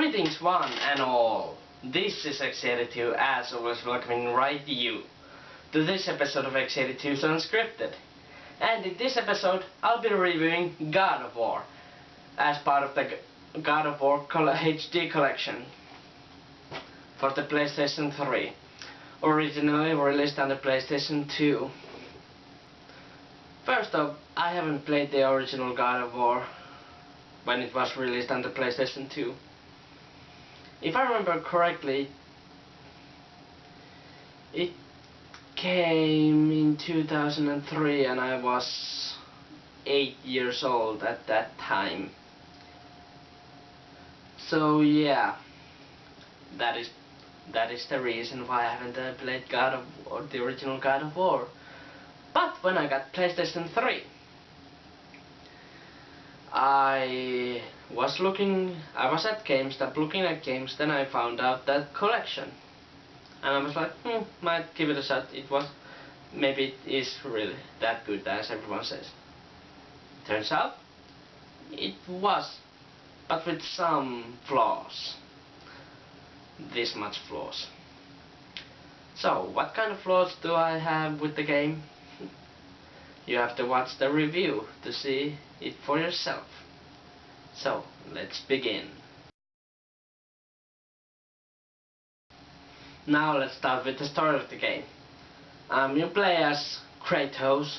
Greetings one and all, this is X82 as always welcoming right you to this episode of X82's Unscripted. And in this episode I'll be reviewing God of War as part of the God of War HD collection for the PlayStation 3, originally released on the PlayStation 2. First off, I haven't played the original God of War when it was released on the PlayStation 2. If I remember correctly, it came in 2003 and I was 8 years old at that time. So yeah, that is the reason why I haven't played the original God of War. But when I got PlayStation 3, I was at GameStop looking at games, then I found out that collection. And I was like, might give it a shot. Maybe it is really that good as everyone says. Turns out, it was, but with some flaws. This much flaws. So, what kind of flaws do I have with the game? You have to watch the review to see it for yourself. So, let's begin. Now let's start with the story of the game. You play as Kratos,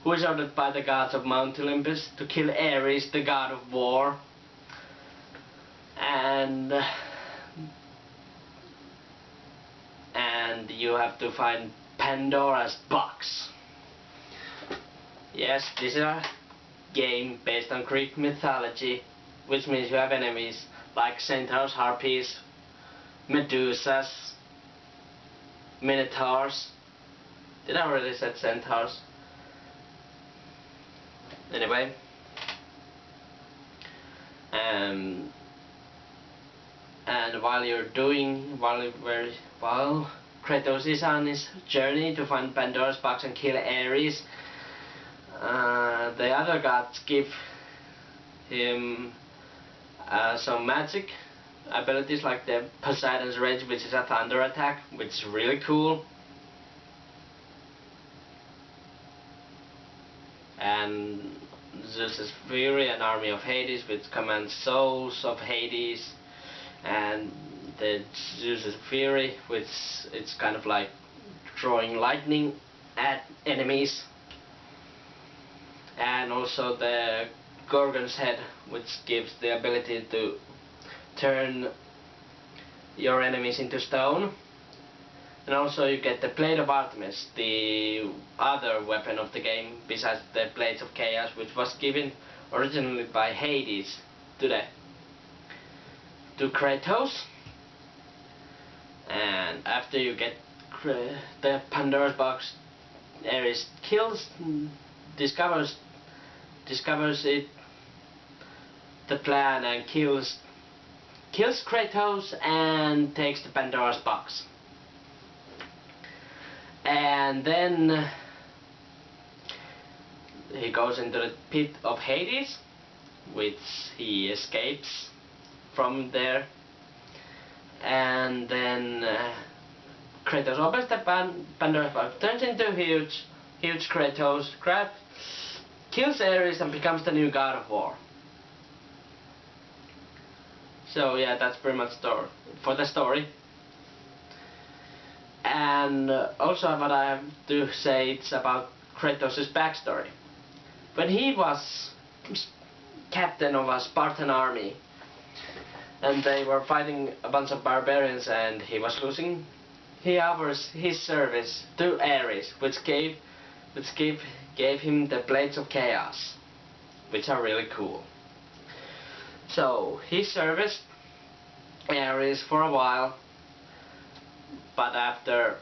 who is ordered by the gods of Mount Olympus to kill Ares, the god of war. And you have to find Pandora's box. Yes, this is a game based on Greek mythology, which means you have enemies like centaurs, harpies, medusas, minotaurs. Did I already say centaurs? Anyway, and while Kratos is on his journey to find Pandora's box and kill Ares, the other gods give him some magic abilities like the Poseidon's Rage, which is a thunder attack, which is really cool. And Zeus's Fury, an army of Hades, which commands souls of Hades. And the Zeus's Fury, which it's kind of like throwing lightning at enemies. And also the Gorgon's Head, which gives the ability to turn your enemies into stone. And also you get the Blade of Artemis, the other weapon of the game besides the Blades of Chaos, which was given originally by Hades to Kratos. And after you get the Pandora's box, Ares discovers it, the plan, and kills Kratos and takes the Pandora's box. And then he goes into the pit of Hades, which he escapes from there. And then Kratos opens the Pandora's box, turns into huge Kratos, kills Ares and becomes the new god of war. So yeah, that's pretty much for the story. And also what I have to say, it's about Kratos' backstory. When he was captain of a Spartan army and they were fighting a bunch of barbarians and he was losing, he offers his service to Ares, which gave him the Blades of Chaos, which are really cool. So he serviced Ares for a while, but after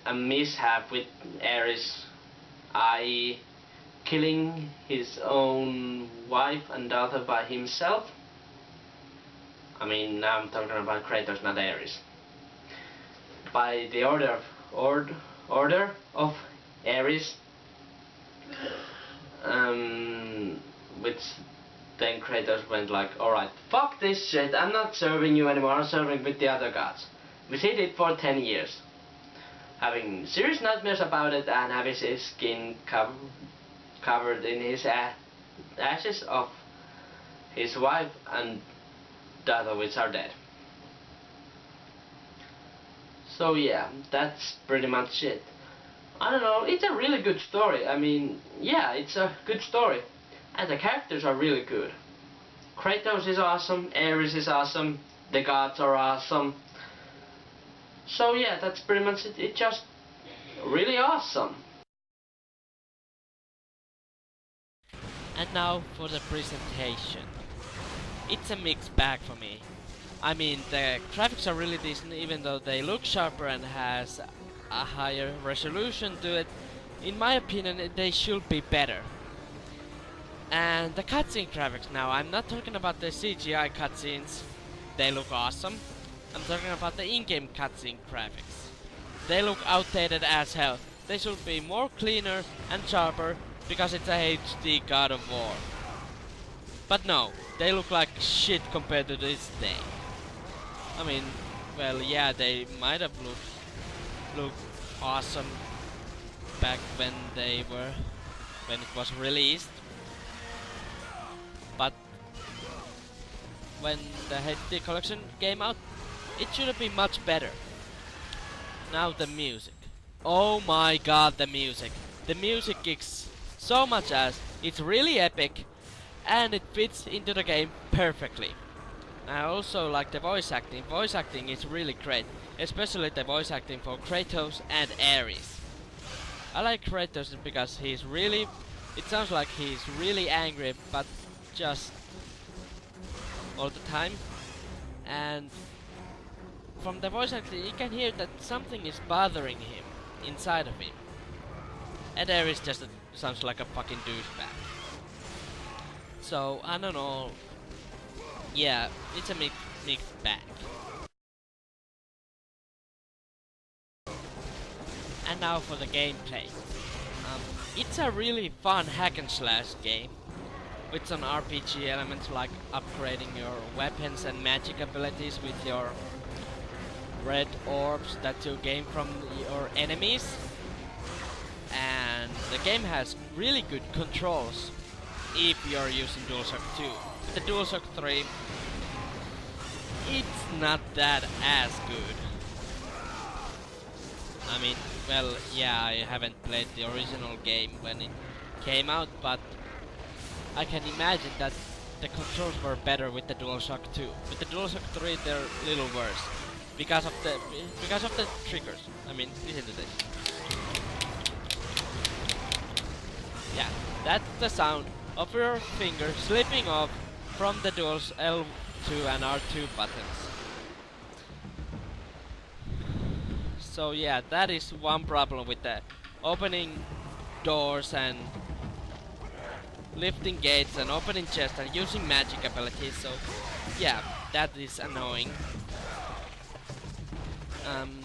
a mishap with Ares, i.e. killing his own wife and daughter by himself, I mean, now I'm talking about Kratos, not Ares. By the order of Ares, which then Kratos went like, alright, fuck this shit, I'm not serving you anymore, I'm serving with the other gods. Which he did for 10 years. Having serious nightmares about it and having his skin covered in his ashes of his wife and daughter, which are dead. So yeah, that's pretty much it. I don't know, it's a really good story. I mean, yeah, it's a good story. And the characters are really good. Kratos is awesome, Ares is awesome, the gods are awesome. So yeah, that's pretty much it. It's just really awesome. And now for the presentation. It's a mixed bag for me. I mean, the graphics are really decent, even though they look sharper and has a higher resolution to it. In my opinion, they should be better. And the cutscene graphics now, I'm not talking about the CGI cutscenes. They look awesome. I'm talking about the in-game cutscene graphics. They look outdated as hell. They should be more cleaner and sharper because it's a HD God of War. But no, they look like shit compared to this day. I mean, well, yeah, they might have looked awesome back when it was released. But when the HD collection came out, it should have been much better. Now the music. Oh my god, the music. The music kicks so much ass. It's really epic and it fits into the game perfectly. I also like the voice acting. Voice acting is really great, especially the voice acting for Kratos and Ares. I like Kratos because he's really, it sounds like he's really angry, but just all the time. And from the voice acting you can hear that something is bothering him inside of him. And Ares just sounds like a fucking douchebag. So I don't know. Yeah, it's a mixed bag. And now for the gameplay. It's a really fun hack and slash game with some RPG elements like upgrading your weapons and magic abilities with your red orbs that you gain from your enemies. And the game has really good controls if you're using DualShock 2. With the DualShock 3, it's not that as good. I mean, well, yeah, I haven't played the original game when it came out, but I can imagine that the controls were better with the DualShock 2. With the DualShock 3, they're a little worse because of the triggers. I mean, listen to this. Yeah, that's the sound of your finger slipping off from the dual's L2 and R2 buttons. So yeah, that is one problem with the opening doors and lifting gates and opening chests and using magic abilities. So yeah, that is annoying.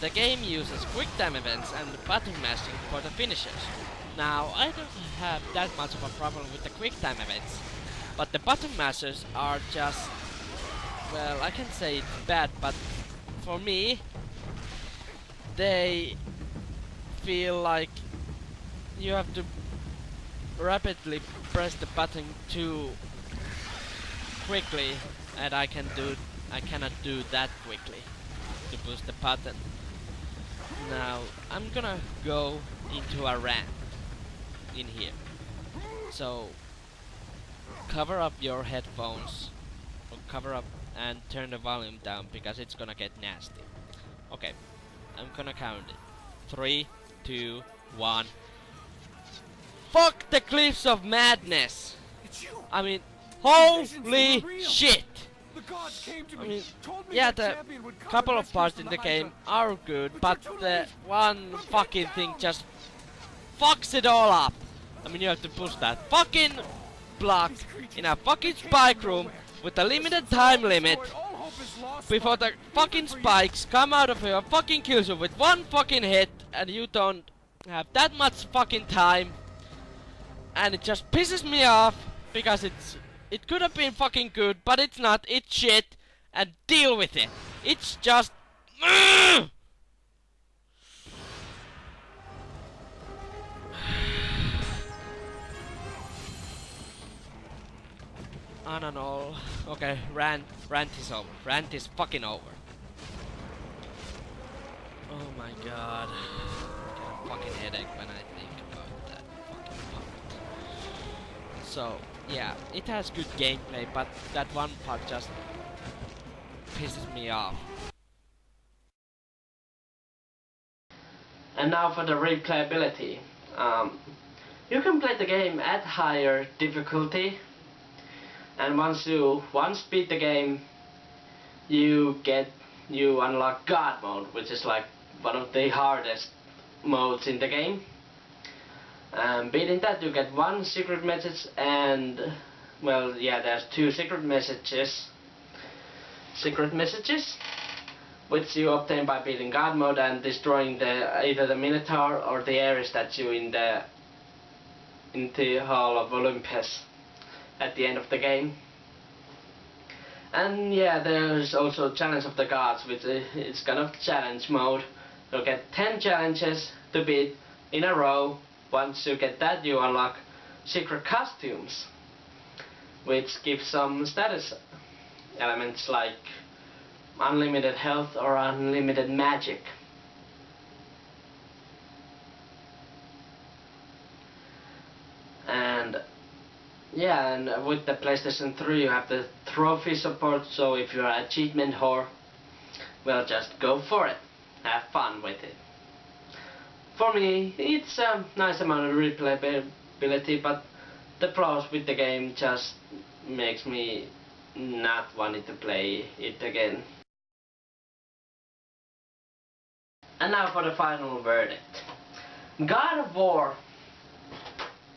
The game uses quick time events and button mashing for the finishes. Now, I don't have that much of a problem with the quick time events, but the button mashers are just, well, I can say it's bad, but for me, they feel like you have to rapidly press the button too quickly, and I cannot do that quickly to push the button. Now, I'm gonna go into a rant in here. So cover up your headphones, or cover up and turn the volume down because it's gonna get nasty. Okay, I'm gonna count it. 3, 2, 1. Fuck the Cliffs of Madness! I mean, holy shit! I mean, yeah, the couple of parts in the game are good, but the one fucking thing just fucks it all up. I mean, you have to push that fucking block in a fucking spike room with a limited time limit before the fucking spikes come out of here and fucking kills you with one fucking hit, and you don't have that much fucking time, and it just pisses me off because it's It could have been fucking good, but it's not. It's shit. And deal with it. It's just... I don't know. Okay, rant is over. Rant is fucking over. Oh my god. I get a fucking headache when I think about that fucking part. So, yeah, it has good gameplay, but that one part just pisses me off. And now for the replayability. You can play the game at higher difficulty, and once you beat the game, you unlock God mode, which is like one of the hardest modes in the game. Beating that, you get one secret message, and well, yeah, there's two secret messages, which you obtain by beating God mode and destroying either the Minotaur or the Ares statue in the Hall of Olympus at the end of the game. And yeah, there's also Challenge of the Gods, which is kind of challenge mode. You'll get 10 challenges to beat in a row. Once you get that, you unlock secret costumes, which give some status elements like unlimited health or unlimited magic. And yeah, and with the PlayStation 3 you have the trophy support, so if you're an achievement whore, well, just go for it. Have fun with it. For me, it's a nice amount of replayability, but the flaws with the game just makes me not wanting to play it again. And now for the final verdict. God of War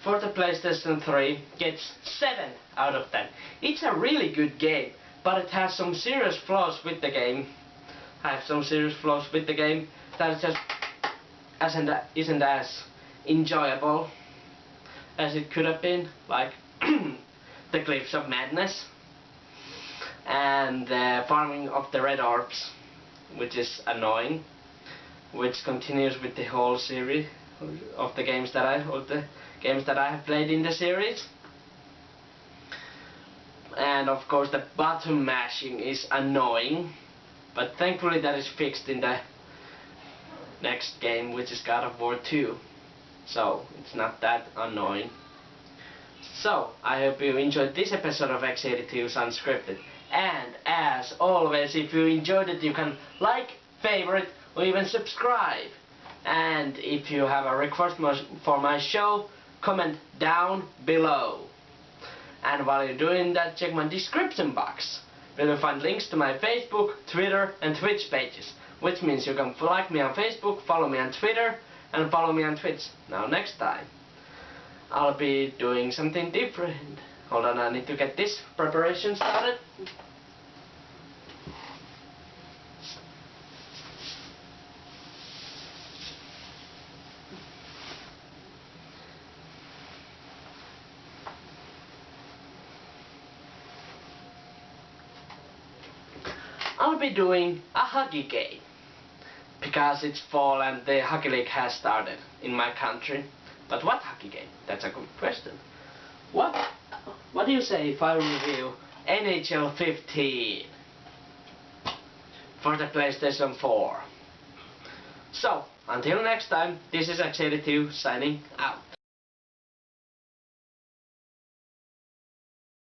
for the PlayStation 3 gets 7 out of 10. It's a really good game, but it has some serious flaws with the game. I have some serious flaws with the game that just isn't as enjoyable as it could have been, like the Cliffs of Madness and the farming of the red orbs, which is annoying, which continues with the whole series of the games that I have played in the series. And of course the button mashing is annoying, but thankfully that is fixed in the next game, which is God of War 2, so it's not that annoying. So I hope you enjoyed this episode of X82's Unscripted, and as always, if you enjoyed it, you can like, favorite, or even subscribe. And if you have a request for my show, comment down below. And while you're doing that, check my description box, where you'll find links to my Facebook, Twitter and Twitch pages, which means you can like me on Facebook, follow me on Twitter, and follow me on Twitch. Now next time, I'll be doing something different. Hold on, I need to get this preparation started. I'll be doing a hockey game, because it's fall and the hockey league has started in my country. But what hockey game? That's a good question. What do you say if I review NHL 15 for the PlayStation 4? So, until next time, this is X82 signing out.